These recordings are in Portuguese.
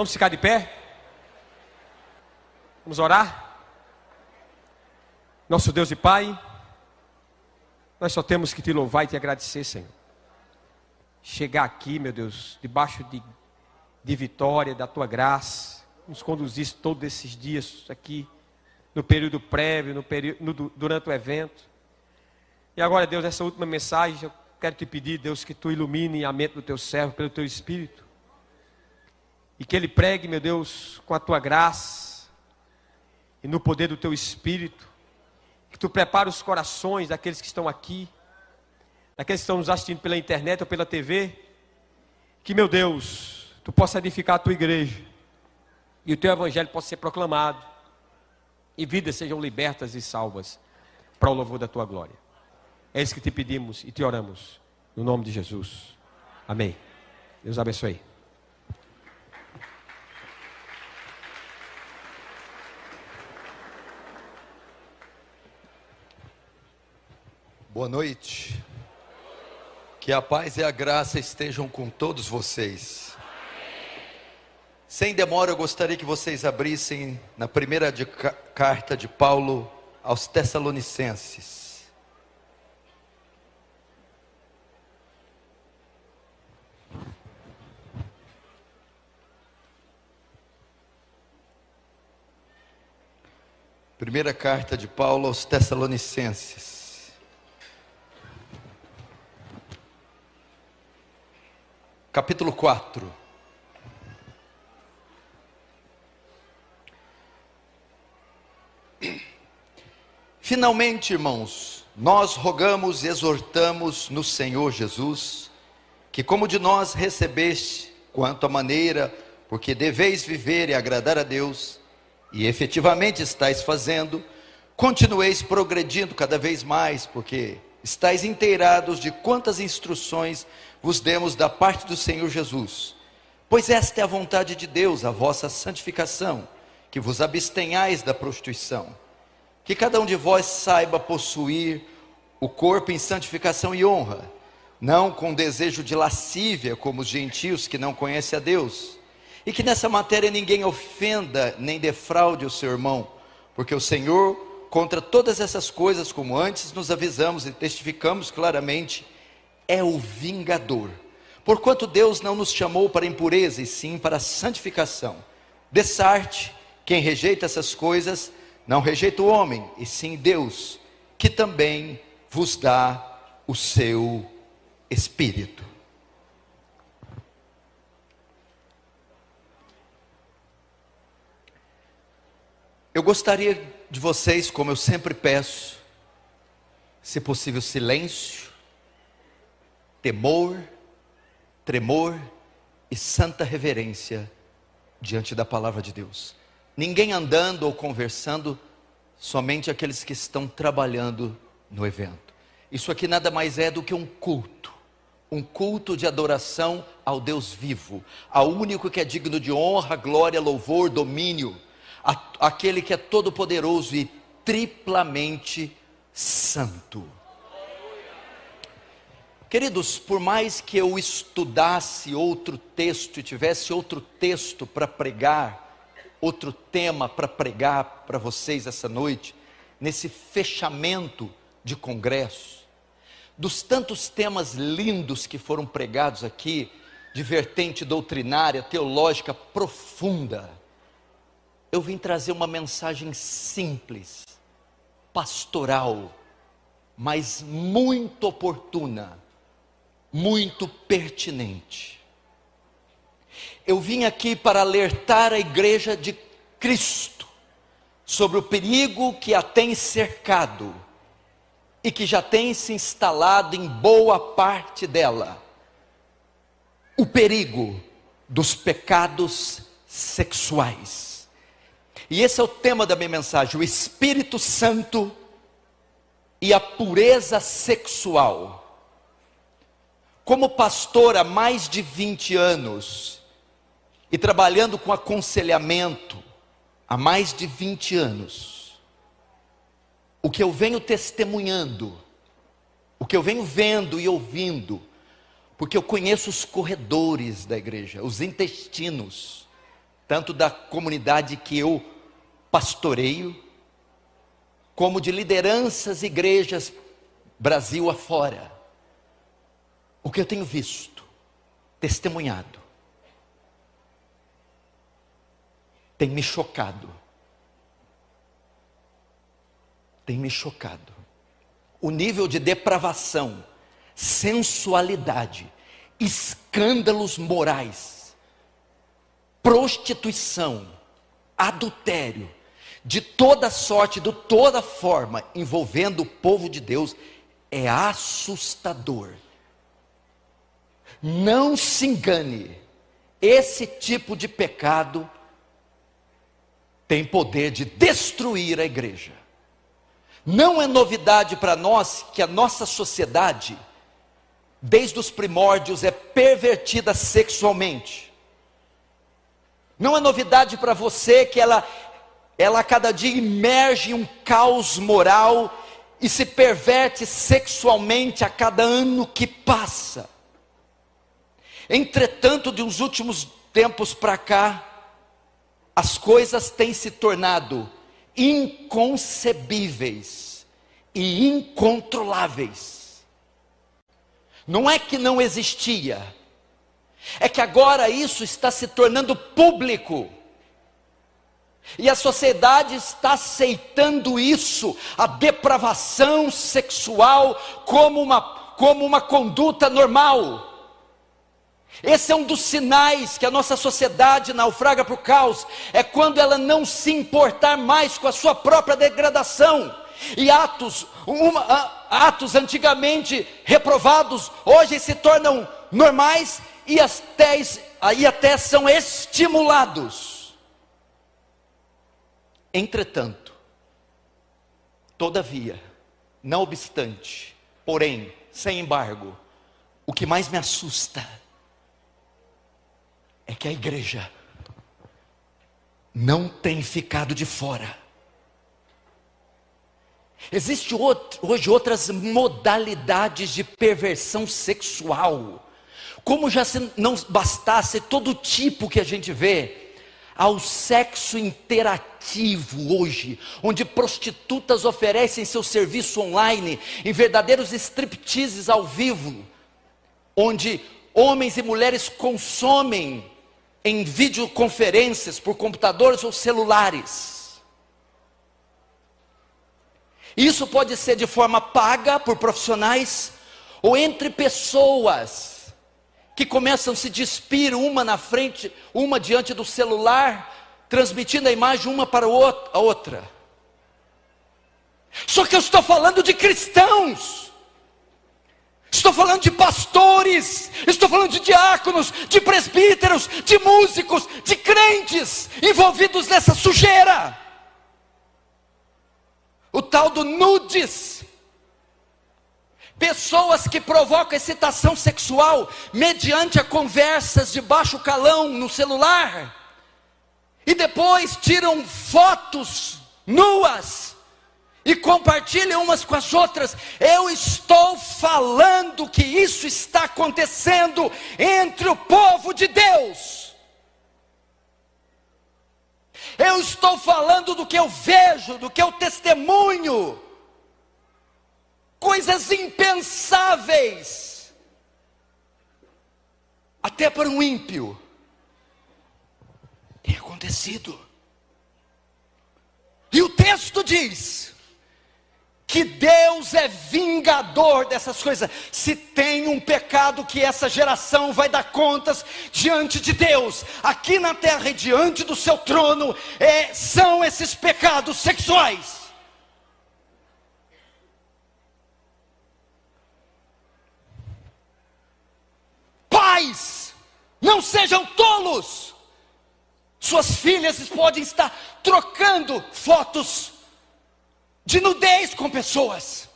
Vamos ficar de pé? Vamos orar? Nosso Deus e Pai, nós só temos que te louvar e te agradecer, Senhor. Chegar aqui, meu Deus, debaixo de vitória, da tua graça, nos conduzisse todos esses dias aqui, no período prévio, durante o evento. E agora, Deus, nessa última mensagem, eu quero te pedir, Deus, que tu ilumine a mente do teu servo pelo teu Espírito. E que ele pregue, meu Deus, com a tua graça e no poder do teu Espírito. Que tu prepare os corações daqueles que estão aqui, daqueles que estão nos assistindo pela internet ou pela TV. Que, meu Deus, tu possa edificar a tua igreja e o teu evangelho possa ser proclamado e vidas sejam libertas e salvas para o louvor da tua glória. É isso que te pedimos e te oramos no nome de Jesus. Amém. Deus abençoe. Boa noite. Que a paz e a graça estejam com todos vocês. Sem demora, eu gostaria que vocês abrissem na primeira carta de Paulo aos Tessalonicenses. Primeira carta de Paulo aos Tessalonicenses. Capítulo 4. Finalmente, irmãos, nós rogamos e exortamos no Senhor Jesus, que como de nós recebeste, quanto à maneira, porque deveis viver e agradar a Deus, e efetivamente estáis fazendo, continueis progredindo cada vez mais, porque estáis inteirados de quantas instruções vos demos da parte do Senhor Jesus. Pois esta é a vontade de Deus, a vossa santificação, que vos abstenhais da prostituição. Que cada um de vós saiba possuir o corpo em santificação e honra, não com desejo de lascívia, como os gentios que não conhecem a Deus. E que nessa matéria ninguém ofenda nem defraude o seu irmão, porque o Senhor, contra todas essas coisas, como antes nos avisamos e testificamos claramente, é o vingador. Porquanto Deus não nos chamou para impureza, e sim para a santificação. Dessarte, quem rejeita essas coisas, não rejeita o homem, e sim Deus, que também vos dá o seu Espírito. Eu gostaria de vocês, como eu sempre peço, se possível silêncio, temor, tremor e santa reverência diante da palavra de Deus. Ninguém andando ou conversando, somente aqueles que estão trabalhando no evento. Isso aqui nada mais é do que um culto de adoração ao Deus vivo, ao único que é digno de honra, glória, louvor, domínio, aquele que é todo poderoso e triplamente santo. Queridos, por mais que eu estudasse outro texto e tivesse outro texto para pregar, outro tema para pregar para vocês essa noite, nesse fechamento de congresso, dos tantos temas lindos que foram pregados aqui, de vertente doutrinária, teológica profunda, eu vim trazer uma mensagem simples, pastoral, mas muito oportuna, muito pertinente. Eu vim aqui para alertar a igreja de Cristo sobre o perigo que a tem cercado e que já tem se instalado em boa parte dela. O perigo dos pecados sexuais. E esse é o tema da minha mensagem: o Espírito Santo e a pureza sexual. Como pastor há mais de 20 anos e trabalhando com aconselhamento há mais de 20 anos, o que eu venho testemunhando, o que eu venho vendo e ouvindo, porque eu conheço os corredores da igreja, os intestinos, tanto da comunidade que eu pastoreio, como de lideranças, igrejas, Brasil afora. O que eu tenho visto, testemunhado, tem me chocado. Tem me chocado. O nível de depravação, sensualidade, escândalos morais, prostituição, adultério, de toda sorte, de toda forma, envolvendo o povo de Deus, é assustador. Não se engane, esse tipo de pecado tem poder de destruir a igreja. Não é novidade para nós que a nossa sociedade, desde os primórdios, é pervertida sexualmente. Não é novidade para você que ela a cada dia emerge em um caos moral e se perverte sexualmente a cada ano que passa. Entretanto, de uns últimos tempos para cá, as coisas têm se tornado inconcebíveis e incontroláveis. Não é que não existia, é que agora isso está se tornando público, e a sociedade está aceitando isso, a depravação sexual, como uma conduta normal. Esse é um dos sinais que a nossa sociedade naufraga para o caos, é quando ela não se importar mais com a sua própria degradação, e atos antigamente reprovados, hoje se tornam normais, e até são estimulados. Entretanto, todavia, não obstante, porém, sem embargo, o que mais me assusta é que a igreja não tem ficado de fora. Existem hoje outras modalidades de perversão sexual. Como já não bastasse todo tipo que a gente vê, ao sexo interativo hoje, onde prostitutas oferecem seu serviço online, em verdadeiros stripteases ao vivo, onde homens e mulheres consomem em videoconferências por computadores ou celulares. Isso pode ser de forma paga por profissionais, ou entre pessoas que começam a se despir uma na frente, uma diante do celular, transmitindo a imagem uma para a outra. Só que eu estou falando de cristãos, estou falando de pastores, estou falando de diáconos, de presbíteros, de músicos, de crentes envolvidos nessa sujeira. O tal do nudes. Pessoas que provocam excitação sexual mediante a conversas de baixo calão no celular, e depois tiram fotos nuas e compartilham umas com as outras. Eu estou falando que isso está acontecendo entre o povo de Deus. Eu estou falando do que eu vejo, do que eu testemunho. Coisas impensáveis, até para um ímpio, tem acontecido. E o texto diz que Deus é vingador dessas coisas. Se tem um pecado que essa geração vai dar contas diante de Deus, aqui na terra e diante do seu trono, são esses pecados sexuais. Pais, não sejam tolos. Suas filhas podem estar trocando fotos de nudez com pessoas.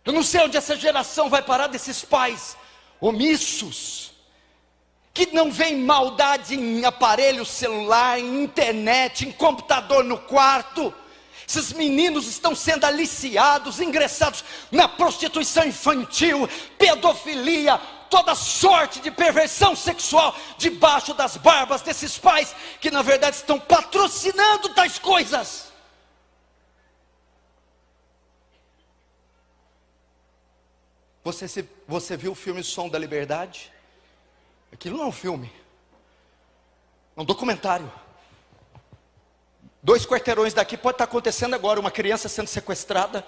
Eu não sei onde essa geração vai parar, desses pais omissos, que não veem maldade em aparelho celular, em internet, em computador no quarto. Esses meninos estão sendo aliciados, ingressados na prostituição infantil, pedofilia, toda sorte de perversão sexual debaixo das barbas desses pais que na verdade estão patrocinando tais coisas. Você viu o filme Som da Liberdade? Aquilo não é um filme, é um documentário. 2 quarteirões daqui pode estar acontecendo agora, uma criança sendo sequestrada,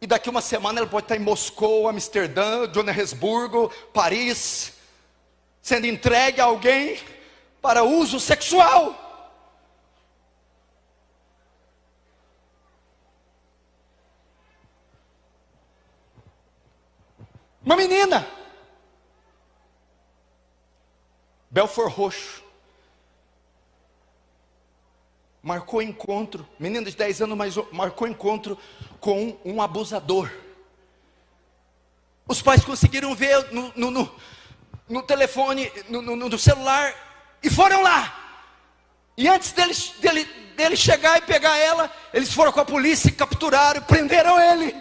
e daqui uma semana ela pode estar em Moscou, Amsterdã, Joanesburgo, Paris, sendo entregue a alguém para uso sexual. Uma menina, Belfort Roxo, marcou encontro, menina de 10 anos, mas marcou encontro com um abusador. Os pais conseguiram ver no telefone, no celular, e foram lá. E antes dele chegar e pegar ela, eles foram com a polícia, capturaram e prenderam ele.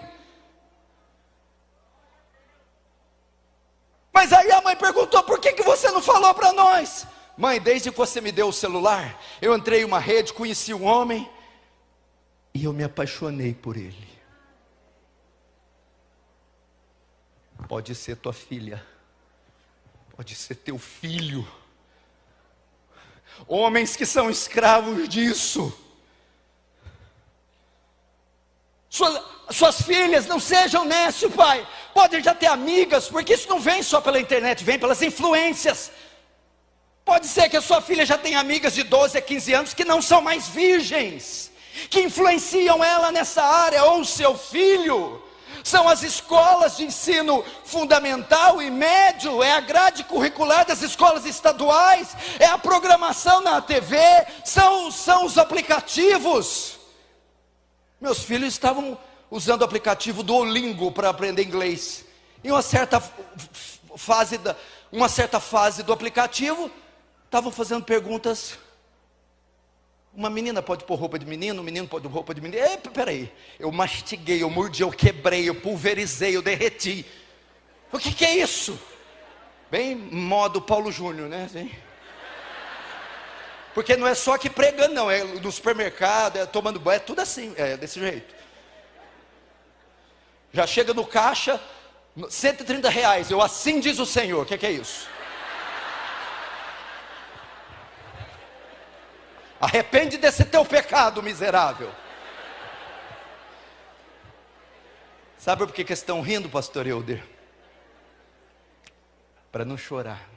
Mas aí a mãe perguntou: por que você não falou para nós? Mãe, desde que você me deu o celular, eu entrei em uma rede, conheci um homem, e eu me apaixonei por ele. Pode ser tua filha, pode ser teu filho. Homens que são escravos disso. Suas filhas, não sejam nécios, pai. Podem já ter amigas, porque isso não vem só pela internet, vem pelas influências. Pode ser que a sua filha já tenha amigas de 12 a 15 anos que não são mais virgens, que influenciam ela nessa área, ou o seu filho. São as escolas de ensino fundamental e médio, é a grade curricular das escolas estaduais, é a programação na TV, são os aplicativos. Meus filhos estavam usando o aplicativo do Duolingo para aprender inglês. Em uma certa fase do aplicativo, estavam fazendo perguntas. Uma menina pode pôr roupa de menino, um menino pode pôr roupa de menino. Peraí, eu mastiguei, eu mordi, eu quebrei, eu pulverizei, eu derreti. O que é isso? Bem modo Paulo Júnior, né? Assim. Porque não é só aqui pregando, não, é no supermercado, é tomando banho, é tudo assim, é desse jeito. Já chega no caixa, R$130, eu assim diz o Senhor. O que é isso? Arrepende desse teu pecado, miserável. Sabe por que eles estão rindo, pastor Euder? Para não chorar.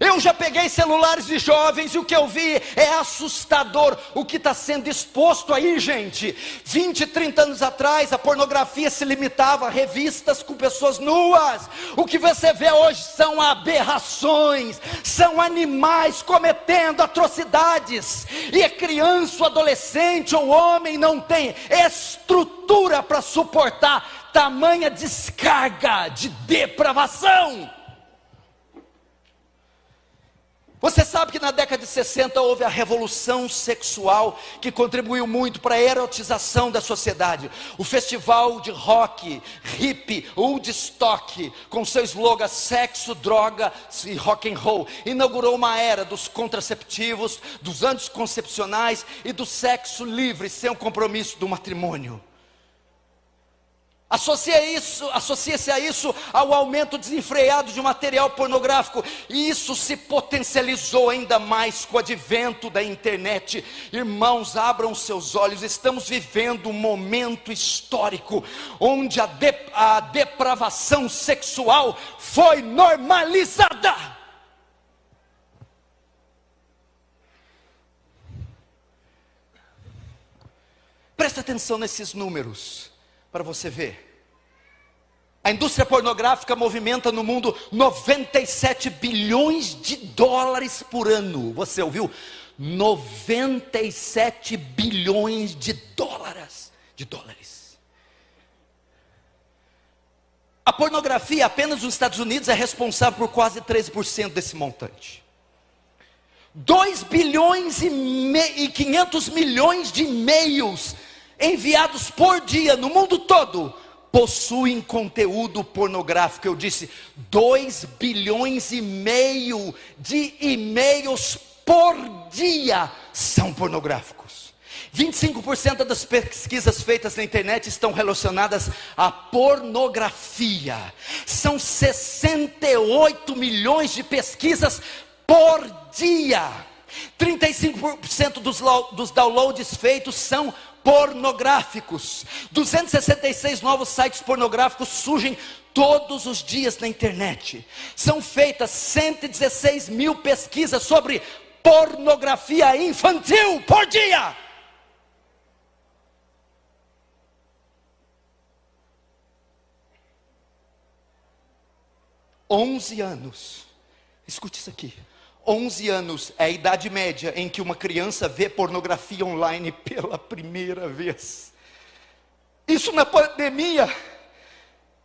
Eu já peguei celulares de jovens e o que eu vi é assustador. O que está sendo exposto aí, gente. 20, 30 anos atrás, a pornografia se limitava a revistas com pessoas nuas. O que você vê hoje são aberrações, são animais cometendo atrocidades. E a criança, o adolescente ou homem não tem estrutura para suportar tamanha descarga de depravação. Você sabe que na década de 60 houve a revolução sexual que contribuiu muito para a erotização da sociedade. O festival de rock, hippie, Woodstock, com seu slogan sexo, droga e rock and roll, inaugurou uma era dos contraceptivos, dos anticoncepcionais e do sexo livre, sem o compromisso do matrimônio. Associa-se a isso ao aumento desenfreado de material pornográfico, e isso se potencializou ainda mais com o advento da internet. Irmãos, abram seus olhos, estamos vivendo um momento histórico, onde a depravação sexual foi normalizada. Presta atenção nesses números, para você ver. A indústria pornográfica movimenta no mundo 97 bilhões de dólares por ano. Você ouviu? 97 bilhões de dólares. A pornografia apenas nos Estados Unidos é responsável por quase 13% desse montante. 2 bilhões e 500 milhões de e-mails enviados por dia no mundo todo possuem conteúdo pornográfico. Eu disse 2,5 bilhões de e-mails por dia são pornográficos. 25% das pesquisas feitas na internet estão relacionadas à pornografia. São 68 milhões de pesquisas por dia. 35% dos downloads feitos são pornográficos. 266 novos sites pornográficos surgem todos os dias na internet. São feitas 116 mil pesquisas sobre pornografia infantil por dia. (11 anos). Escute isso aqui. 11 anos é a idade média em que uma criança vê pornografia online pela primeira vez. Isso na pandemia,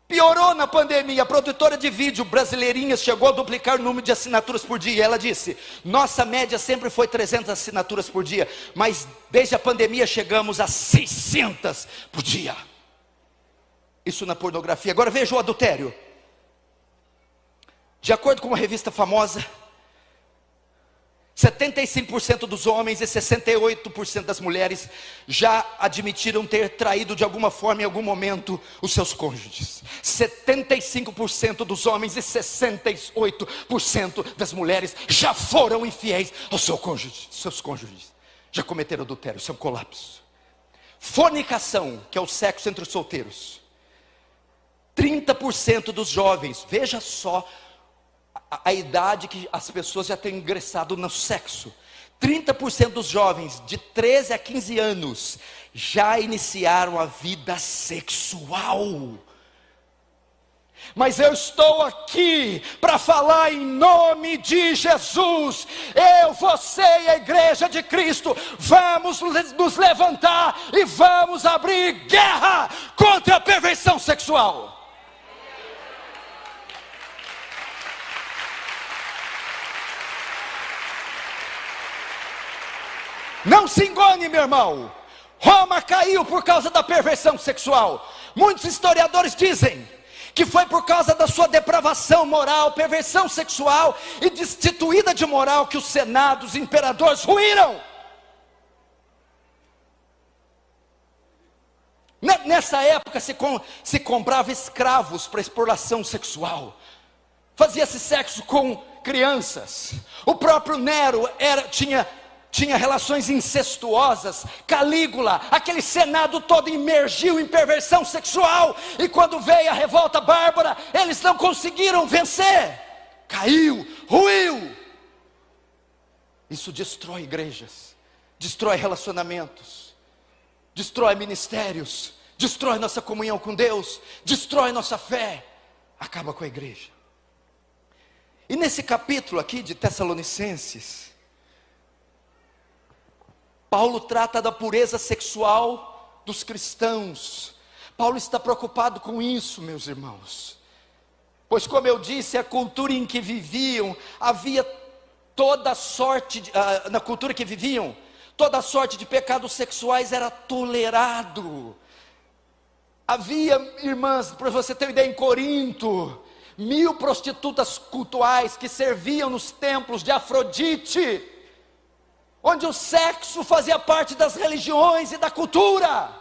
piorou na pandemia. A produtora de vídeo Brasileirinhas chegou a duplicar o número de assinaturas por dia. Ela disse, nossa média sempre foi 300 assinaturas por dia, mas desde a pandemia chegamos a 600 por dia. Isso na pornografia. Agora veja o adultério. De acordo com uma revista famosa, 75% dos homens e 68% das mulheres já admitiram ter traído de alguma forma em algum momento os seus cônjuges. 75% dos homens e 68% das mulheres já foram infiéis aos seus cônjuges. Já cometeram adultério, isso é um colapso. Fornicação, que é o sexo entre os solteiros. 30% dos jovens, veja só a idade que as pessoas já têm ingressado no sexo. 30% dos jovens de 13 a 15 anos já iniciaram a vida sexual. Mas eu estou aqui para falar em nome de Jesus. Eu, você e a igreja de Cristo vamos nos levantar e vamos abrir guerra contra a perversão sexual. Não se engane, meu irmão. Roma caiu por causa da perversão sexual. Muitos historiadores dizem que foi por causa da sua depravação moral, perversão sexual e destituída de moral que os senados, os imperadores ruíram. Nessa época se comprava escravos para exploração sexual. Fazia-se sexo com crianças. O próprio Nero tinha relações incestuosas. Calígula, aquele senado todo imergiu em perversão sexual. E quando veio a revolta bárbara, eles não conseguiram vencer. Caiu, ruiu. Isso destrói igrejas, destrói relacionamentos, destrói ministérios, destrói nossa comunhão com Deus, destrói nossa fé, acaba com a igreja. E nesse capítulo aqui de Tessalonicenses, Paulo trata da pureza sexual dos cristãos. Paulo está preocupado com isso, meus irmãos. Pois, como eu disse, a cultura em que viviam, havia toda sorte, na cultura que viviam, toda sorte de pecados sexuais era tolerado. Havia, irmãs, para você ter uma ideia, em Corinto, 1000 prostitutas cultuais que serviam nos templos de Afrodite, onde o sexo fazia parte das religiões e da cultura.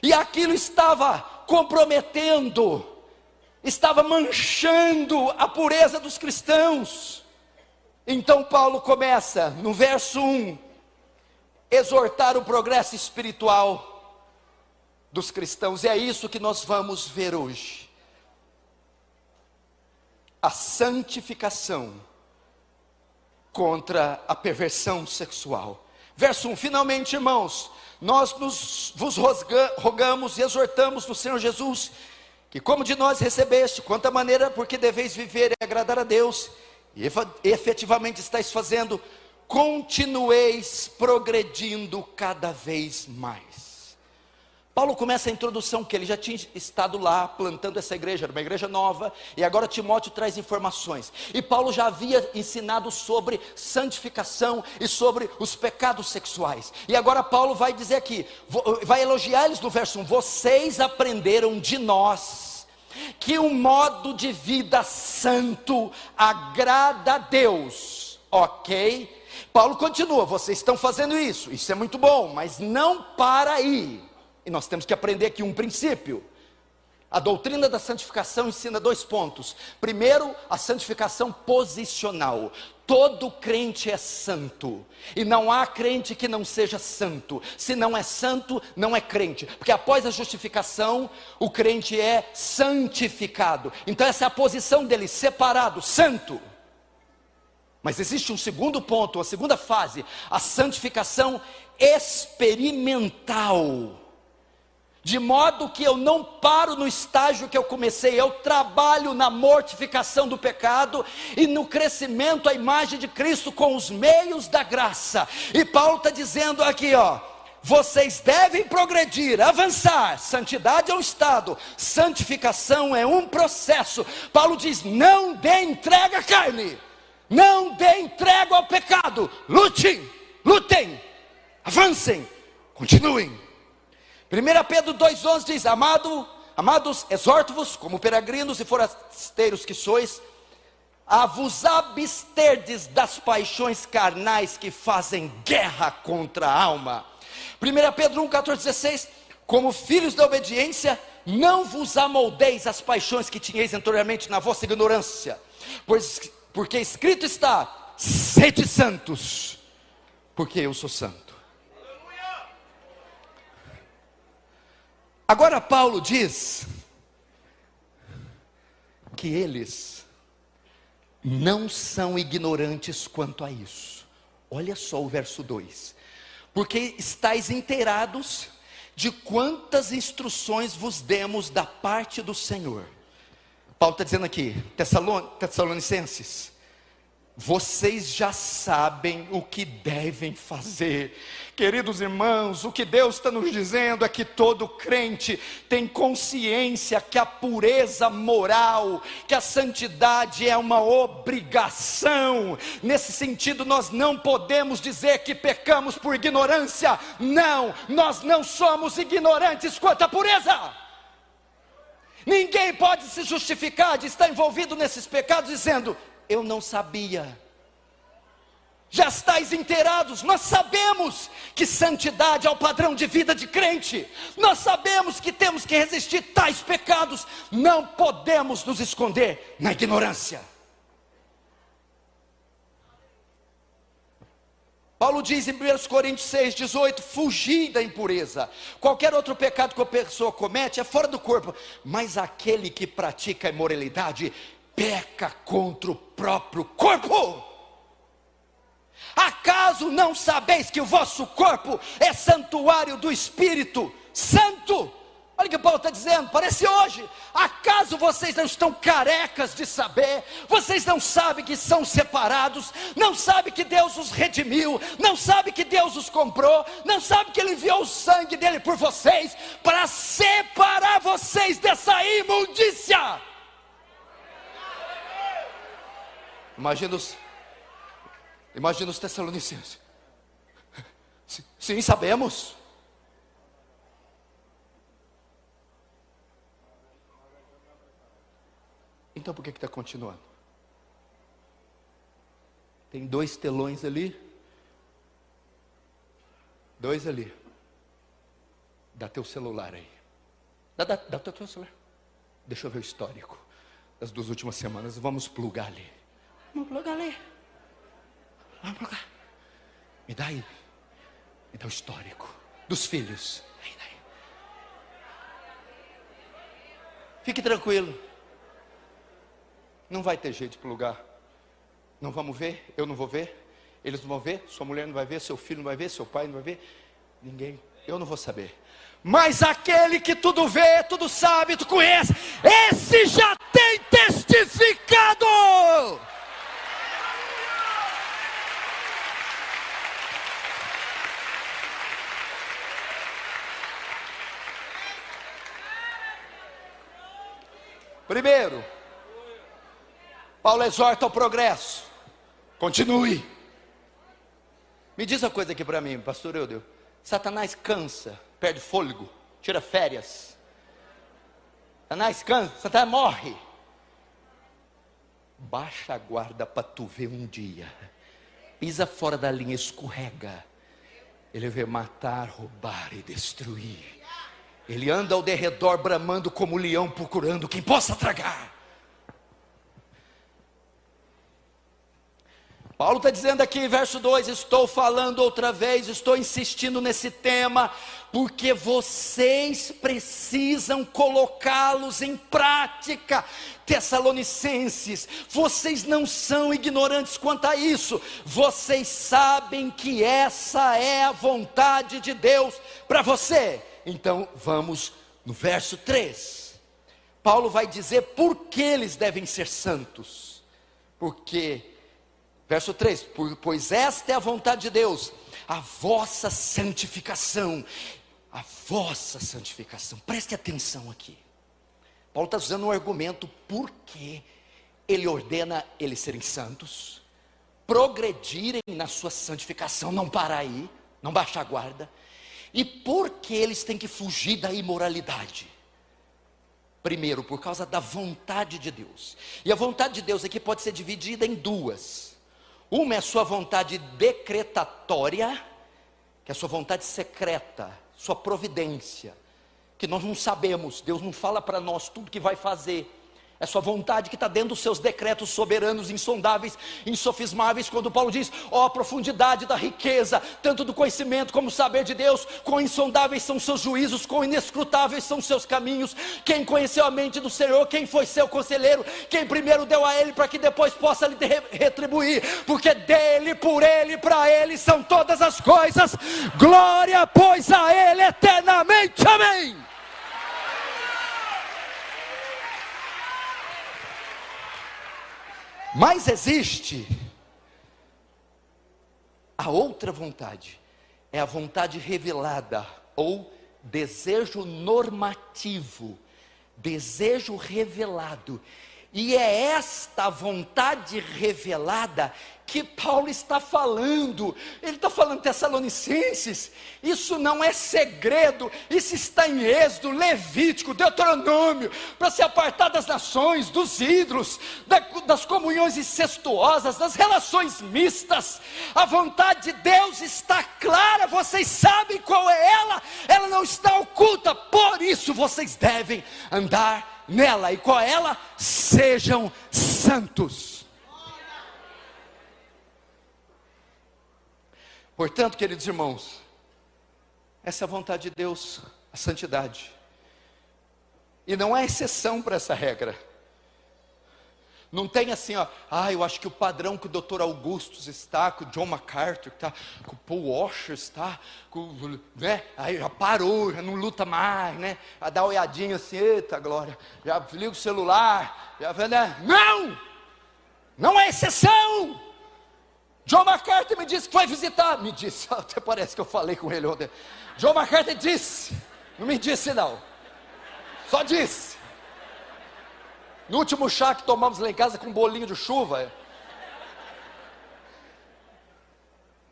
E aquilo estava comprometendo, estava manchando a pureza dos cristãos. Então Paulo começa, no verso 1, exortar o progresso espiritual dos cristãos. E é isso que nós vamos ver hoje. A santificação contra a perversão sexual. Verso 1, finalmente, irmãos, nós vos rogamos e exortamos no Senhor Jesus, que como de nós recebeste, quanta maneira, porque deveis viver e agradar a Deus, e efetivamente estáis fazendo, continueis progredindo cada vez mais. Paulo começa a introdução que ele já tinha estado lá plantando essa igreja, era uma igreja nova, e agora Timóteo traz informações. E Paulo já havia ensinado sobre santificação e sobre os pecados sexuais. E agora Paulo vai dizer aqui, vai elogiar eles no verso 1: vocês aprenderam de nós que um modo de vida santo agrada a Deus, ok? Paulo continua, vocês estão fazendo isso é muito bom, mas não para aí. E nós temos que aprender aqui um princípio. A doutrina da santificação ensina 2 pontos. Primeiro, a santificação posicional. Todo crente é santo, e não há crente que não seja santo. Se não é santo, não é crente, porque após a justificação, o crente é santificado. Então essa é a posição dele, separado, santo. Mas existe um segundo ponto, uma segunda fase, a santificação experimental. De modo que eu não paro no estágio que eu comecei, eu trabalho na mortificação do pecado e no crescimento à imagem de Cristo com os meios da graça. E Paulo está dizendo aqui, vocês devem progredir, avançar. Santidade é um estado, santificação é um processo. Paulo diz: não dê entrega à carne, não dê entrega ao pecado, lutem, avancem, continuem. 1 Pedro 2,11 diz: amados, exorto-vos, como peregrinos e forasteiros que sois, a vos absterdes das paixões carnais que fazem guerra contra a alma. 1 Pedro 1,14-16, como filhos da obediência, não vos amoldeis às paixões que tinhais anteriormente na vossa ignorância, porque escrito está: sede santos, porque eu sou santo. Agora Paulo diz que eles não são ignorantes quanto a isso. Olha só o verso 2: porque estáis inteirados de quantas instruções vos demos da parte do Senhor. Paulo está dizendo aqui, Tessalonicenses, vocês já sabem o que devem fazer. Queridos irmãos, o que Deus está nos dizendo é que todo crente tem consciência que a pureza moral, que a santidade é uma obrigação. Nesse sentido, nós não podemos dizer que pecamos por ignorância. Não, nós não somos ignorantes quanto à pureza. Ninguém pode se justificar de estar envolvido nesses pecados dizendo: eu não sabia. Já estáis inteirados. Nós sabemos que santidade é o padrão de vida de crente. Nós sabemos que temos que resistir tais pecados. Não podemos nos esconder na ignorância. Paulo diz em 1 Coríntios 6,18: fugir da impureza. Qualquer outro pecado que a pessoa comete é fora do corpo, mas aquele que pratica a imoralidade peca contra o próprio corpo. Acaso não sabeis que o vosso corpo é santuário do Espírito Santo? Olha o que Paulo está dizendo, parece hoje. Acaso vocês não estão carecas de saber? Vocês não sabem que são separados? Não sabem que Deus os redimiu? Não sabem que Deus os comprou? Não sabem que Ele enviou o sangue dele por vocês para separar vocês dessa imundícia? Imagina os Tessalonicenses. Sim, sabemos. Então por que está continuando? Tem 2 telões ali. 2 ali. Dá teu celular aí. Dá teu celular. Deixa eu ver o histórico das 2 últimas semanas. Vamos plugar ali. Vamos plugar. Me dá aí. Me dá o histórico dos filhos. Aí. Fique tranquilo. Não vai ter jeito de plugar. Não vamos ver, eu não vou ver, eles não vão ver, sua mulher não vai ver, seu filho não vai ver, seu pai não vai ver, ninguém, eu não vou saber. Mas aquele que tudo vê, tudo sabe, tu conhece, esse já tem testificado. Primeiro, Paulo exorta ao progresso. Continue. Me diz uma coisa aqui para mim, pastor Eudeu. Satanás cansa, perde fôlego, tira férias. Satanás cansa, Satanás morre. Baixa a guarda para tu ver um dia. Pisa fora da linha, escorrega. Ele vai matar, roubar e destruir. Ele anda ao derredor bramando como leão, procurando quem possa tragar. Paulo está dizendo aqui, verso 2, estou falando outra vez, estou insistindo nesse tema, porque vocês precisam colocá-los em prática. Tessalonicenses, vocês não são ignorantes quanto a isso, vocês sabem que essa é a vontade de Deus para você. Então vamos no verso 3, Paulo vai dizer por que eles devem ser santos, porque... Verso 3, pois esta é a vontade de Deus, a vossa santificação, preste atenção aqui, Paulo está usando um argumento, por que ele ordena eles serem santos, progredirem na sua santificação, não parar aí, não baixar a guarda, e por que eles têm que fugir da imoralidade. Primeiro, por causa da vontade de Deus, e a vontade de Deus aqui pode ser dividida em duas. Uma é a sua vontade decretatória, que é a sua vontade secreta, sua providência, que nós não sabemos, Deus não fala para nós tudo que vai fazer. É sua vontade que está dentro dos seus decretos soberanos, insondáveis, insofismáveis, quando Paulo diz, ó a profundidade da riqueza, tanto do conhecimento como do saber de Deus, quão insondáveis são seus juízos, quão inescrutáveis são seus caminhos, quem conheceu a mente do Senhor, quem foi seu conselheiro, quem primeiro deu a Ele, para que depois possa lhe retribuir, porque dele, por Ele, para Ele são todas as coisas, glória pois a Ele eternamente, amém. Mas existe a outra vontade, é a vontade revelada, ou desejo normativo, desejo revelado, e é esta vontade revelada que Paulo está falando. Ele está falando, Tessalonicenses, isso não é segredo, isso está em Êxodo, Levítico, Deuteronômio, para se apartar das nações, dos ídolos, das comunhões incestuosas, das relações mistas. A vontade de Deus está clara, vocês sabem qual é ela não está oculta, por isso vocês devem andar nela. E qual é ela? Sejam santos. Portanto, queridos irmãos, essa é a vontade de Deus, a santidade, e não há exceção para essa regra. Não tem assim, ó, eu acho que o padrão que o Dr. Augustus está, que o John MacArthur está, que o Paul Washer está, né? Aí já parou, já não luta mais, né? Já dá uma olhadinha assim, eita glória, já liga o celular, já vê, né? Não é exceção. John MacArthur me disse que foi visitar, até parece que eu falei com ele ontem. John MacArthur disse, não me disse não, só disse. No último chá que tomamos lá em casa com um bolinho de chuva,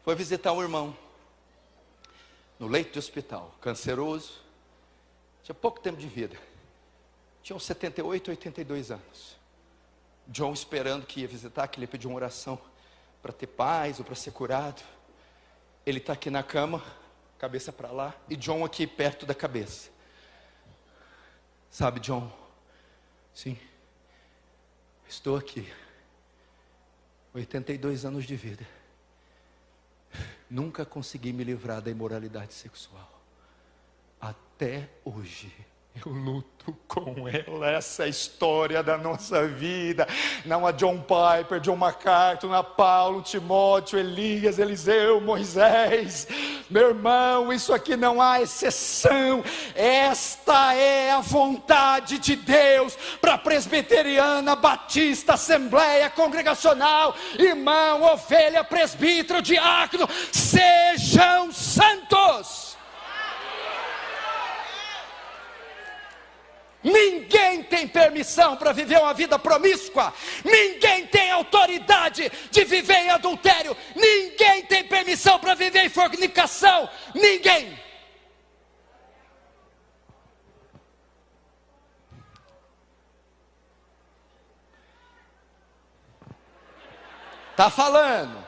foi visitar um irmão, no leito de hospital, canceroso, tinha pouco tempo de vida, tinha uns 78, 82 anos. John esperando que ia visitar, que ele ia pedir uma oração, para ter paz ou para ser curado. Ele está aqui na cama, cabeça para lá, e John aqui perto da cabeça. Sabe, John, sim, estou aqui, 82 anos de vida, nunca consegui me livrar da imoralidade sexual, até hoje. Eu luto com ela, essa é a história da nossa vida. Não a John Piper, John MacArthur, não a Paulo, Timóteo, Elias, Eliseu, Moisés. Meu irmão, isso aqui não há exceção. Esta é a vontade de Deus para a presbiteriana, batista, assembleia, congregacional, irmão, ovelha, presbítero, diácono. Sejam santos. Ninguém tem tem permissão para viver uma vida promíscua. Ninguém tem autoridade de viver em adultério. Ninguém tem permissão para viver em fornicação. Ninguém. Tá falando.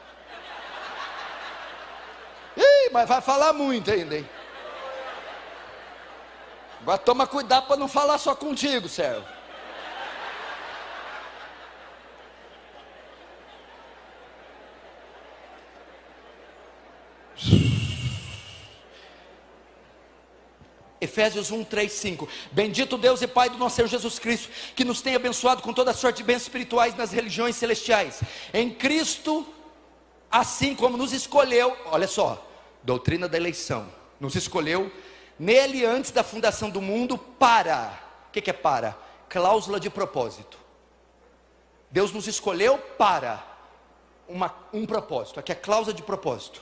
Ih, mas vai falar muito ainda, hein? Agora toma cuidado para não falar só contigo, servo. Efésios 1, 3, 5. Bendito Deus e Pai do nosso Senhor Jesus Cristo, que nos tem abençoado com toda sorte de bênçãos espirituais nas religiões celestiais. Em Cristo, assim como nos escolheu, olha só, doutrina da eleição, nos escolheu nele antes da fundação do mundo para, o que é para? Cláusula de propósito. Deus nos escolheu para um propósito, aqui é a cláusula de propósito,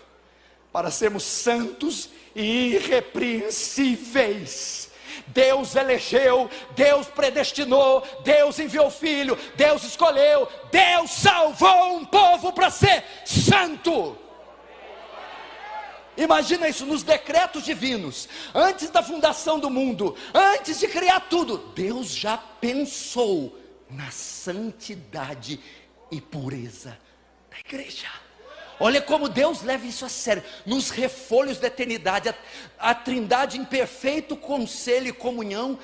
para sermos santos e irrepreensíveis. Deus elegeu, Deus predestinou, Deus enviou o Filho, Deus escolheu, Deus salvou um povo para ser santo. Imagina isso nos decretos divinos, antes da fundação do mundo, antes de criar tudo, Deus já pensou na santidade e pureza da igreja. Olha como Deus leva isso a sério. Nos refolhos da eternidade, a trindade em perfeito conselho e comunhão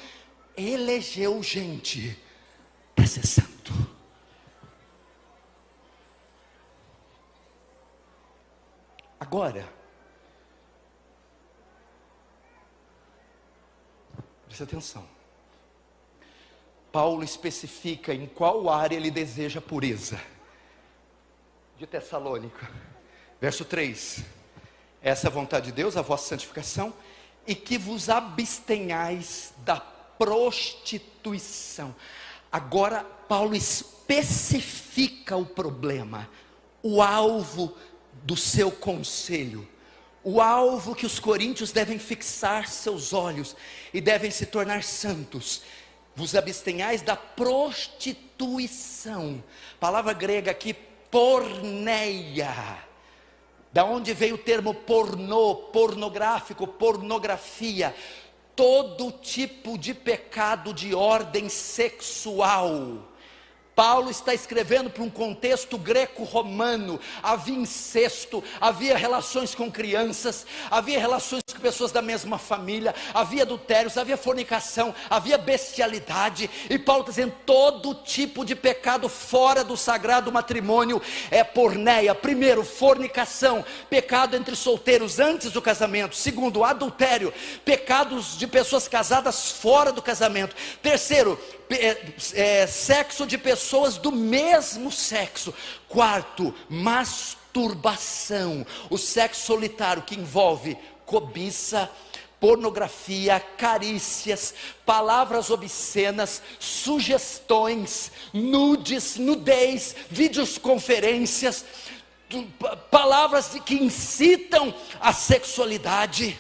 elegeu gente para ser santo. Agora, preste atenção. Paulo especifica em qual área ele deseja pureza. De Tessalônica, verso 3, essa é a vontade de Deus, a vossa santificação, e que vos abstenhais da prostituição. Agora Paulo especifica o problema, o alvo do seu conselho, o alvo que os coríntios devem fixar seus olhos, e devem se tornar santos. Vos abstenhais da prostituição, palavra grega aqui, porneia, da onde veio o termo pornô, pornográfico, pornografia, todo tipo de pecado de ordem sexual. Paulo está escrevendo para um contexto greco-romano, havia incesto, havia relações com crianças, havia relações com pessoas da mesma família, havia adultérios, havia fornicação, havia bestialidade, e Paulo está dizendo, todo tipo de pecado fora do sagrado matrimônio é porneia. Primeiro, fornicação, pecado entre solteiros antes do casamento. Segundo, adultério, pecados de pessoas casadas fora do casamento. Terceiro, sexo de pessoas do mesmo sexo. Quarto, masturbação, o sexo solitário que envolve cobiça, pornografia, carícias, palavras obscenas, sugestões, nudes, nudez, videoconferências, palavras que incitam a sexualidade.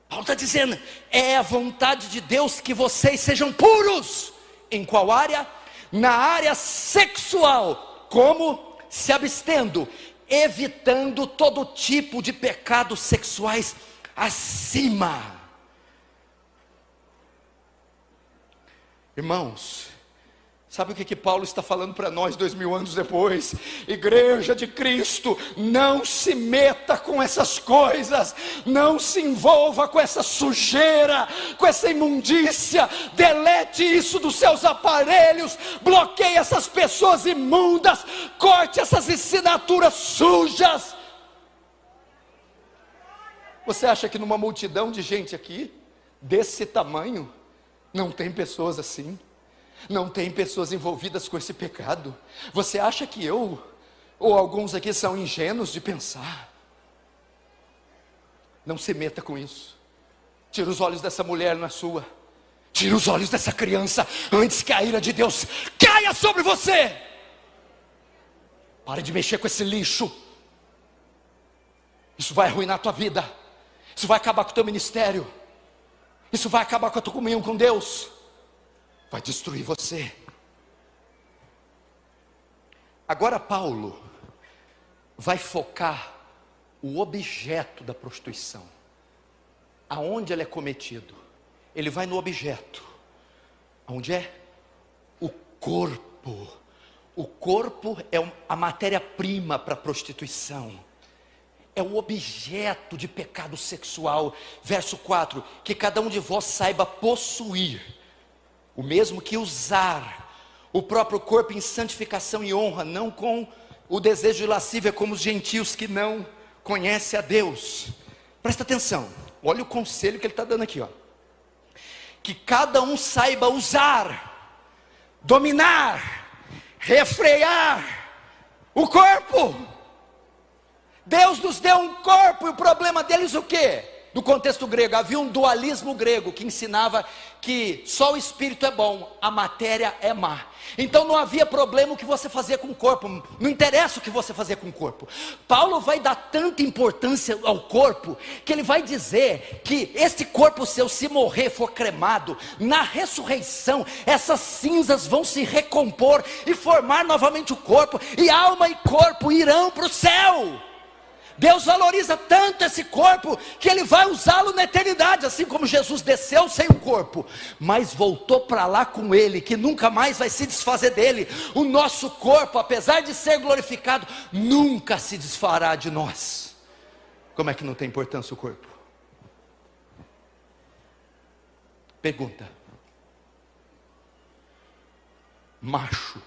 Paulo está dizendo, é a vontade de Deus que vocês sejam puros. Em qual área? Na área sexual. Como? Se abstendo, evitando todo tipo de pecados sexuais acima. Irmãos, sabe o que Paulo está falando para nós 2000 anos depois? Igreja de Cristo, não se meta com essas coisas, não se envolva com essa sujeira, com essa imundícia, delete isso dos seus aparelhos, bloqueie essas pessoas imundas, corte essas assinaturas sujas. Você acha que numa multidão de gente aqui, desse tamanho, não tem pessoas assim? Não tem pessoas envolvidas com esse pecado? Você acha que eu, ou alguns aqui são ingênuos de pensar? Não se meta com isso. Tira os olhos dessa mulher na sua. Tira os olhos dessa criança, antes que a ira de Deus caia sobre você. Pare de mexer com esse lixo. Isso vai arruinar a tua vida. Isso vai acabar com o teu ministério. Isso vai acabar com a tua comunhão com Deus. vai destruir você. Agora Paulo vai focar o objeto da prostituição, aonde ele é cometido. Ele vai no objeto, aonde é? O corpo. O corpo é a matéria-prima para a prostituição, é o objeto de pecado sexual. Verso 4, que cada um de vós saiba possuir, o mesmo que usar, o próprio corpo em santificação e honra, não com o desejo de lascívia como os gentios que não conhecem a Deus. Presta atenção, olha o conselho que ele está dando aqui, ó. Que cada um saiba usar, dominar, refrear o corpo. Deus nos deu um corpo, e o problema deles o quê? Do contexto grego, havia um dualismo grego que ensinava que só o espírito é bom, a matéria é má. Então não havia problema o que você fazia com o corpo, não interessa o que você fazia com o corpo. Paulo vai dar tanta importância ao corpo, que ele vai dizer que esse corpo seu, se morrer, for cremado, na ressurreição, essas cinzas vão se recompor e formar novamente o corpo, e alma e corpo irão para o céu. Deus valoriza tanto esse corpo, que Ele vai usá-lo na eternidade, assim como Jesus desceu sem o corpo, mas voltou para lá com Ele, que nunca mais vai se desfazer dele. O nosso corpo, apesar de ser glorificado, nunca se desfará de nós. Como é que não tem importância o corpo? Pergunta. Macho,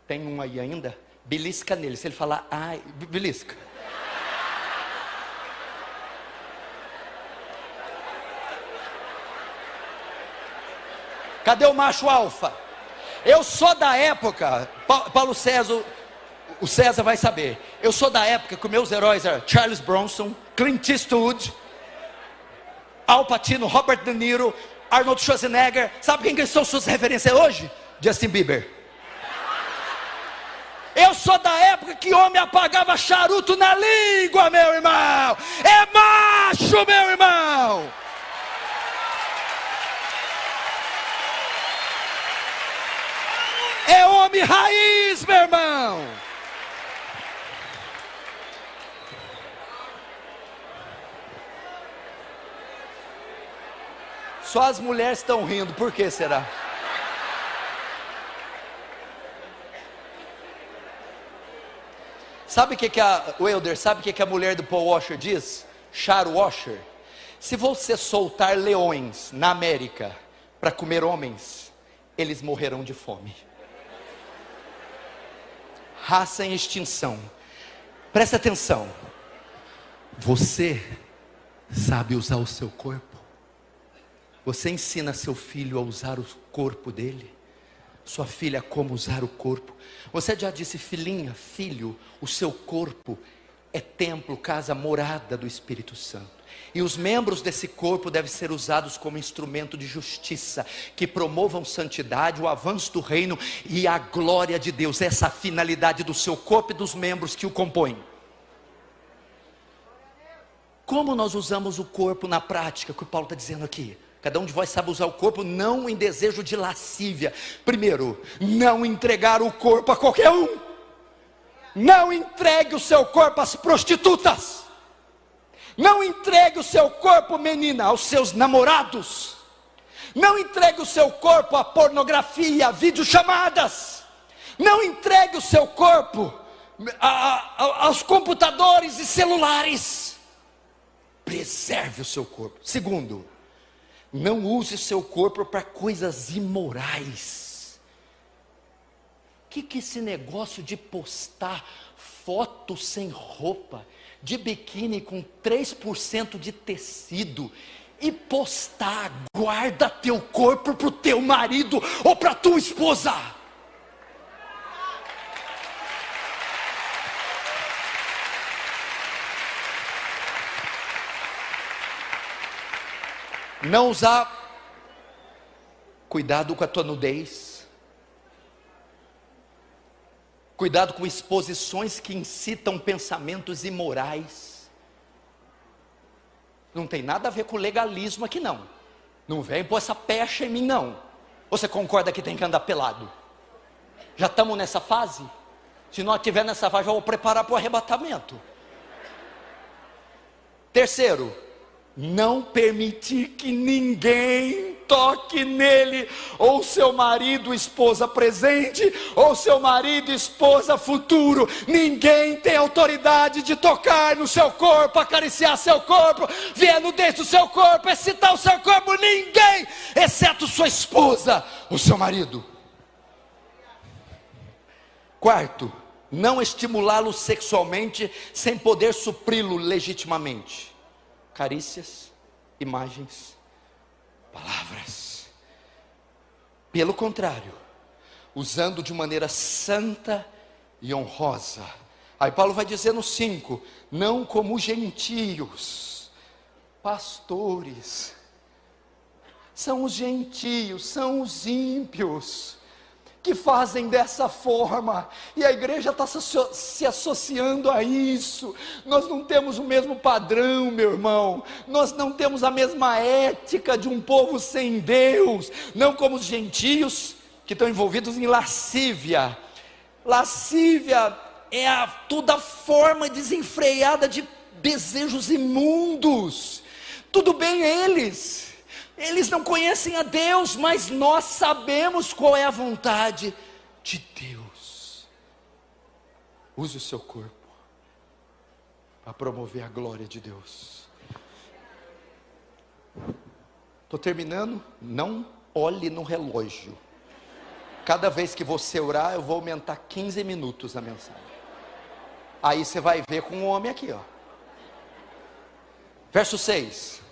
tem um aí ainda? Belisca nele, se ele falar, ai, belisca. Cadê o macho alfa? Eu sou da época, Paulo César, o César vai saber. Eu sou da época que meus heróis eram Charles Bronson, Clint Eastwood, Al Pacino, Robert De Niro, Arnold Schwarzenegger. Sabe quem que são suas referências hoje? Justin Bieber. Eu sou da época que homem apagava charuto na língua, meu irmão. É macho, meu irmão. É homem raiz, meu irmão. Só as mulheres estão rindo, por que será? Sabe o que o Elder, sabe o que a mulher do Paul Washer diz? Char Washer. Se você soltar leões na América para comer homens, eles morrerão de fome. Raça em extinção. Presta atenção. Você sabe usar o seu corpo? Você ensina seu filho a usar o corpo dele? Sua filha como usar o corpo? Você já disse, filhinha, filho, o seu corpo é templo, casa, morada do Espírito Santo. E os membros desse corpo devem ser usados como instrumento de justiça, que promovam santidade, o avanço do reino e a glória de Deus. Essa é a finalidade do seu corpo e dos membros que o compõem. Como nós usamos o corpo na prática, que o Paulo está dizendo aqui? Cada um de vós sabe usar o corpo, não em desejo de lascívia. Primeiro, não entregar o corpo a qualquer um. Não entregue o seu corpo às prostitutas. Não entregue o seu corpo, menina, aos seus namorados. Não entregue o seu corpo à pornografia, a videochamadas. Não entregue o seu corpo aos computadores e celulares. Preserve o seu corpo. Segundo, não use o seu corpo para coisas imorais. Que esse negócio de postar foto sem roupa, de biquíni com 3% de tecido, e postar, guarda teu corpo para o teu marido ou para tua esposa. Não usar, cuidado com a tua nudez. Cuidado com exposições que incitam pensamentos imorais. Não tem nada a ver com legalismo aqui não. Não vem pôr essa pecha em mim não. Você concorda que tem que andar pelado? Já estamos nessa fase? Se nós estiver nessa fase, já vou preparar para o arrebatamento. Terceiro, não permitir que ninguém toque nele, ou seu marido, esposa presente, ou seu marido, esposa futuro. Ninguém tem autoridade de tocar no seu corpo, acariciar seu corpo, ver a nudez do seu corpo, excitar o seu corpo. Ninguém, exceto sua esposa ou seu marido. Quarto, não estimulá-lo sexualmente sem poder supri-lo legitimamente. Carícias, imagens, palavras. Pelo contrário, usando de maneira santa e honrosa. Aí Paulo vai dizer no 5, não como gentios, pastores. São os gentios, são os ímpios, que fazem dessa forma, e a igreja está se associando a isso. Nós não temos o mesmo padrão, meu irmão, nós não temos a mesma ética de um povo sem Deus, não como os gentios, que estão envolvidos em lascívia. Lascívia é toda forma desenfreada de desejos imundos. Tudo bem eles não conhecem a Deus, mas nós sabemos qual é a vontade de Deus. Use o seu corpo para promover a glória de Deus. Estou terminando. Não olhe no relógio. Cada vez que você orar, eu vou aumentar 15 minutos a mensagem. Aí você vai ver com o homem aqui, ó. Verso 6.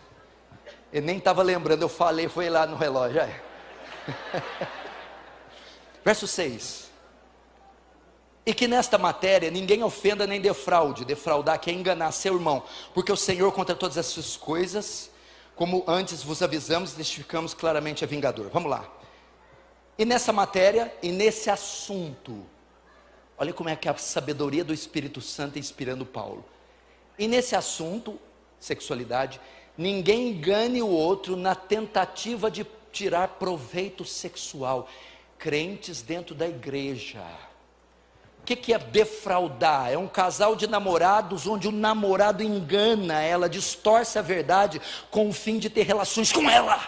Eu nem estava lembrando, eu falei, foi lá no relógio. Verso 6. E que nesta matéria ninguém ofenda nem defraude. Defraudar quer enganar seu irmão, porque o Senhor contra todas essas coisas, como antes vos avisamos, testificamos claramente, é vingador. Vamos lá. E nessa matéria, e nesse assunto, olha como é que a sabedoria do Espírito Santo inspirando Paulo. E nesse assunto, sexualidade, ninguém engane o outro na tentativa de tirar proveito sexual. Crentes dentro da igreja. O que é defraudar? É um casal de namorados onde o namorado engana ela, distorce a verdade com o fim de ter relações com ela.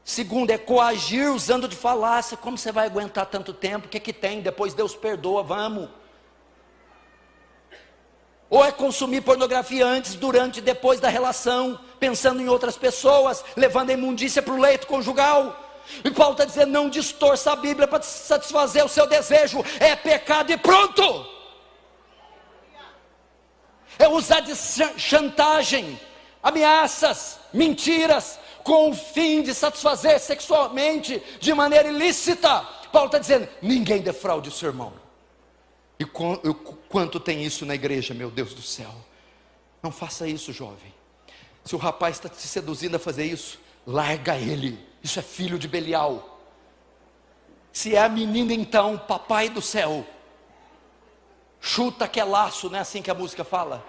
Segundo, é coagir usando de falácia. Como você vai aguentar tanto tempo? O que tem? Depois Deus perdoa, vamos. Ou é consumir pornografia antes, durante e depois da relação, pensando em outras pessoas, levando a imundícia para o leito conjugal. E Paulo está dizendo, não distorça a Bíblia para satisfazer o seu desejo, é pecado e pronto. É usar de chantagem, ameaças, mentiras, com o fim de satisfazer sexualmente, de maneira ilícita. Paulo está dizendo, ninguém defraude o seu irmão. E quanto tem isso na igreja, meu Deus do céu. Não faça isso, jovem. Se o rapaz está te seduzindo a fazer isso, larga ele. Isso é filho de Belial. Se é a menina, então, papai do céu, chuta que é laço, não é assim que a música fala?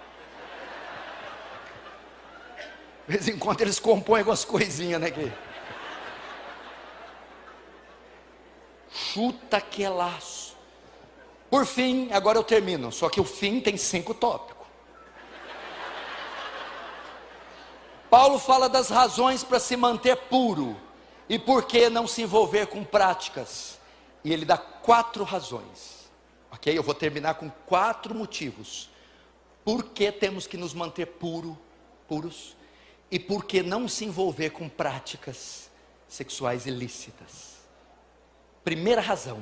De vez em quando eles compõem algumas coisinhas, né? Chuta que é laço. Por fim, agora eu termino, só que o fim tem 5 tópicos. Paulo fala das razões para se manter puro e por que não se envolver com práticas. E ele dá 4 razões. Ok? Eu vou terminar com 4 motivos. Por que temos que nos manter puros e por que não se envolver com práticas sexuais ilícitas. Primeira razão.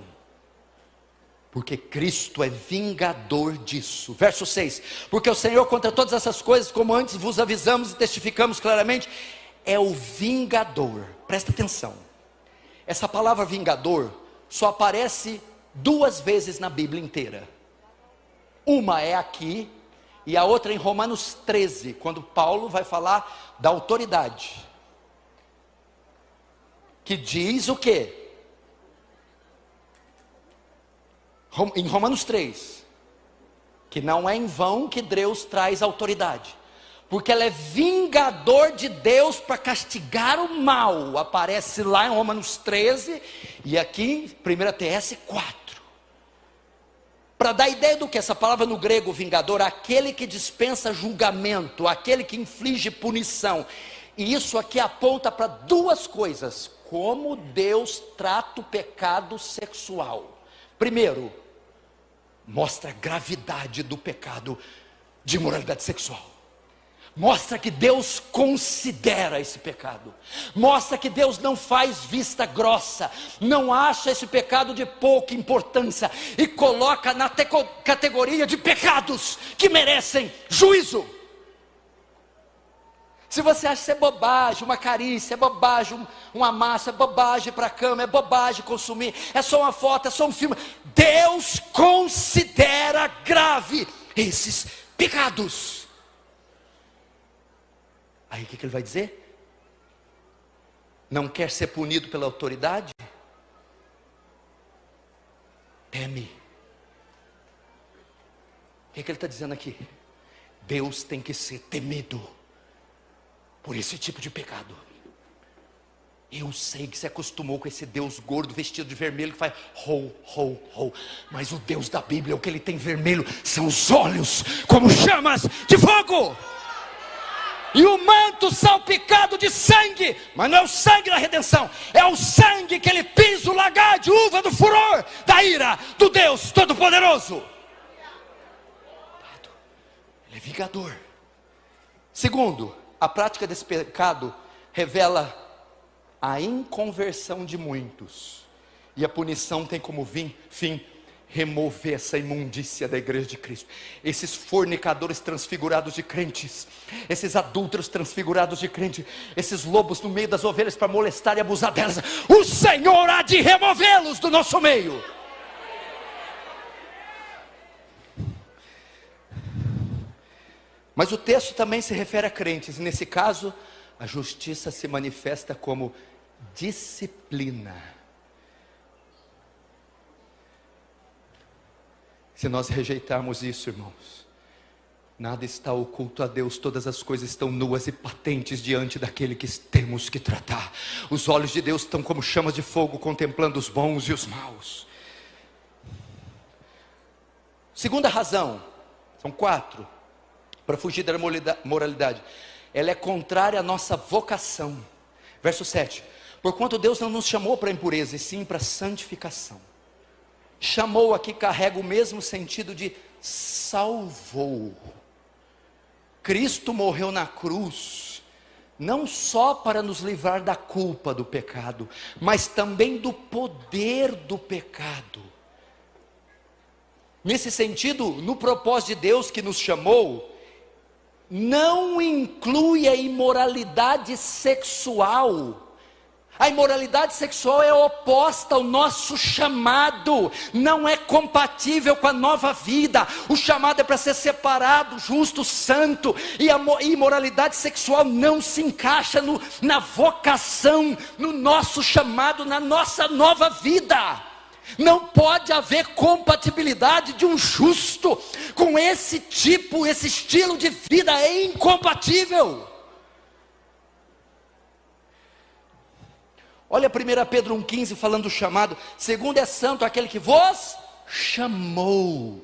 Porque Cristo é vingador disso. Verso 6. Porque o Senhor contra todas essas coisas, como antes vos avisamos e testificamos claramente, é o vingador. Presta atenção. Essa palavra vingador só aparece 2 vezes na Bíblia inteira. Uma é aqui e a outra em Romanos 13, quando Paulo vai falar da autoridade. Que diz o quê? Em Romanos 3, que não é em vão que Deus traz autoridade, porque ela é vingador de Deus para castigar o mal. Aparece lá em Romanos 13 e aqui em 1 TS 4. Para dar ideia do que essa palavra no grego, vingador, aquele que dispensa julgamento, aquele que inflige punição. E isso aqui aponta para duas coisas: como Deus trata o pecado sexual. Primeiro, mostra a gravidade do pecado de imoralidade sexual. Mostra que Deus considera esse pecado. Mostra que Deus não faz vista grossa, não acha esse pecado de pouca importância e coloca na categoria de pecados que merecem juízo. Se você acha que isso é bobagem, uma carícia é bobagem, uma massa é bobagem para a cama, é bobagem consumir, é só uma foto, é só um filme, Deus considera grave esses pecados. Aí o que ele vai dizer? Não quer ser punido pela autoridade? Teme. O que ele está dizendo aqui? Deus tem que ser temido por esse tipo de pecado. Eu sei que se acostumou com esse Deus gordo, vestido de vermelho, que faz ho, ho, ho. Mas o Deus da Bíblia, o que ele tem vermelho, são os olhos como chamas de fogo. E o manto salpicado de sangue, mas não é o sangue da redenção, é o sangue que ele pisa o lagar de uva do furor, da ira do Deus Todo-Poderoso. Ele é vingador. Segundo, a prática desse pecado revela a inconversão de muitos, e a punição tem como fim remover essa imundícia da igreja de Cristo. Esses fornicadores transfigurados de crentes, esses adúlteros transfigurados de crente, esses lobos no meio das ovelhas para molestar e abusar delas, o Senhor há de removê-los do nosso meio. Mas o texto também se refere a crentes, e nesse caso a justiça se manifesta como disciplina. Se nós rejeitarmos isso, irmãos, nada está oculto a Deus, todas as coisas estão nuas e patentes diante daquele que temos que tratar. Os olhos de Deus estão como chamas de fogo, contemplando os bons e os maus. Segunda razão, são 4, para fugir da moralidade. Ela é contrária à nossa vocação. Verso 7, porquanto Deus não nos chamou para a impureza, e sim para a santificação. Chamou aqui carrega o mesmo sentido de salvou. Cristo morreu na cruz, não só para nos livrar da culpa do pecado, mas também do poder do pecado. Nesse sentido, no propósito de Deus que nos chamou, não inclui a imoralidade sexual. A imoralidade sexual é oposta ao nosso chamado, não é compatível com a nova vida. O chamado é para ser separado, justo, santo, e a imoralidade sexual não se encaixa na vocação, no nosso chamado, na nossa nova vida. Não pode haver compatibilidade de um justo com esse tipo, esse estilo de vida, é incompatível. Olha 1 Pedro 1,15 falando do chamado. Segundo é santo aquele que vos chamou,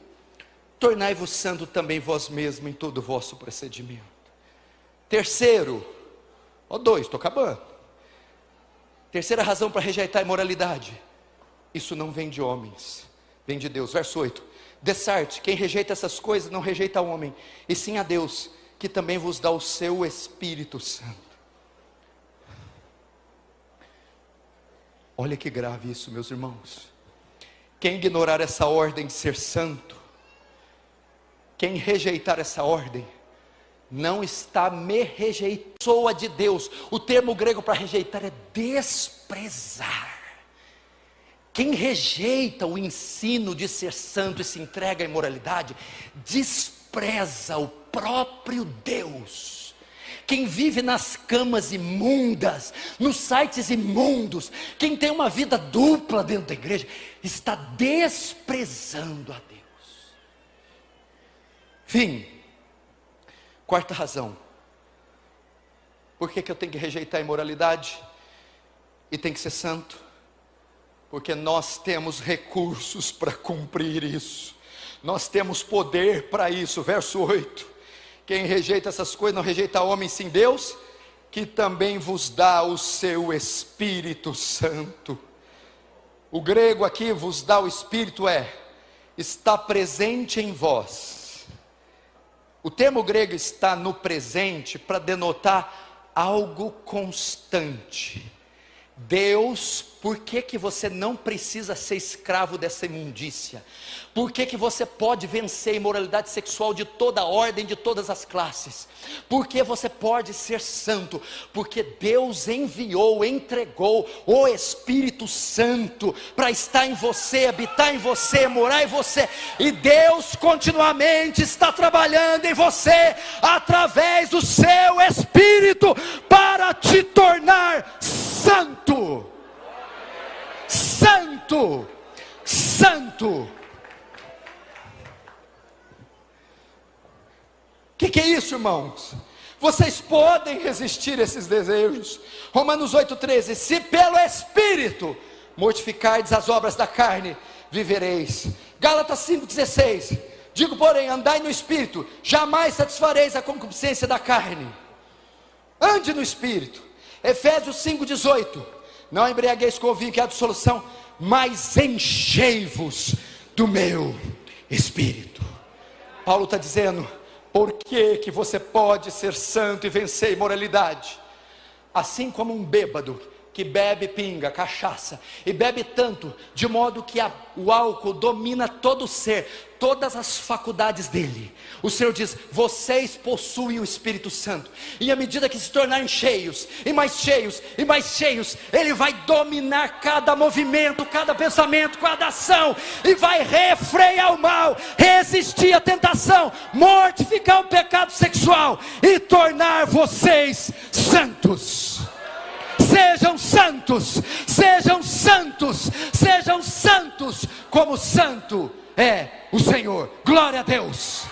tornai-vos santo também vós mesmo em todo o vosso procedimento. Terceiro, 2, estou acabando. Terceira razão para rejeitar a imoralidade: isso não vem de homens, vem de Deus. Verso 8, Dessarte, quem rejeita essas coisas não rejeita o homem, e sim a Deus, que também vos dá o seu Espírito Santo. Olha que grave isso, meus irmãos. Quem ignorar essa ordem de ser santo, quem rejeitar essa ordem, não está me rejeitando, pessoa de Deus. O termo grego para rejeitar é desprezar. Quem rejeita o ensino de ser santo e se entrega à imoralidade, despreza o próprio Deus. Quem vive nas camas imundas, nos sites imundos, quem tem uma vida dupla dentro da igreja, está desprezando a Deus. Fim. Quarta razão, Por que eu tenho que rejeitar a imoralidade? E tem que ser santo? Porque nós temos recursos para cumprir isso. Nós temos poder para isso. Verso 8. Quem rejeita essas coisas não rejeita homem, sim Deus, que também vos dá o seu Espírito Santo. O grego aqui, vos dá o Espírito, está presente em vós. O termo grego está no presente para denotar algo constante. Deus, por que você não precisa ser escravo dessa imundícia? Por que você pode vencer a imoralidade sexual de toda a ordem, de todas as classes? Por que você pode ser santo? Porque Deus entregou o Espírito Santo para estar em você, habitar em você, morar em você. E Deus continuamente está trabalhando em você, através do seu Espírito, para te tornar santo. Santo, santo. O que é isso, irmãos? Vocês podem resistir a esses desejos. Romanos 8,13: se pelo Espírito mortificardes as obras da carne, vivereis. Gálatas 5,16: digo, porém, andai no Espírito, jamais satisfareis a concupiscência da carne. Ande no Espírito. Efésios 5,18: não embriagueis com o vinho que é a dissolução, mas enchei-vos do meu Espírito. Paulo está dizendo, por que você pode ser santo e vencer a imoralidade? Assim como um bêbado que bebe pinga, cachaça, e bebe tanto, de modo que o álcool domina todo o ser, todas as faculdades dele. O Senhor diz, vocês possuem o Espírito Santo, e à medida que se tornarem cheios, e mais cheios, e mais cheios, Ele vai dominar cada movimento, cada pensamento, cada ação, e vai refrear o mal, resistir à tentação, mortificar o pecado sexual, e tornar vocês santos. Sejam santos, sejam santos, sejam santos, como santo é o Senhor. Glória a Deus.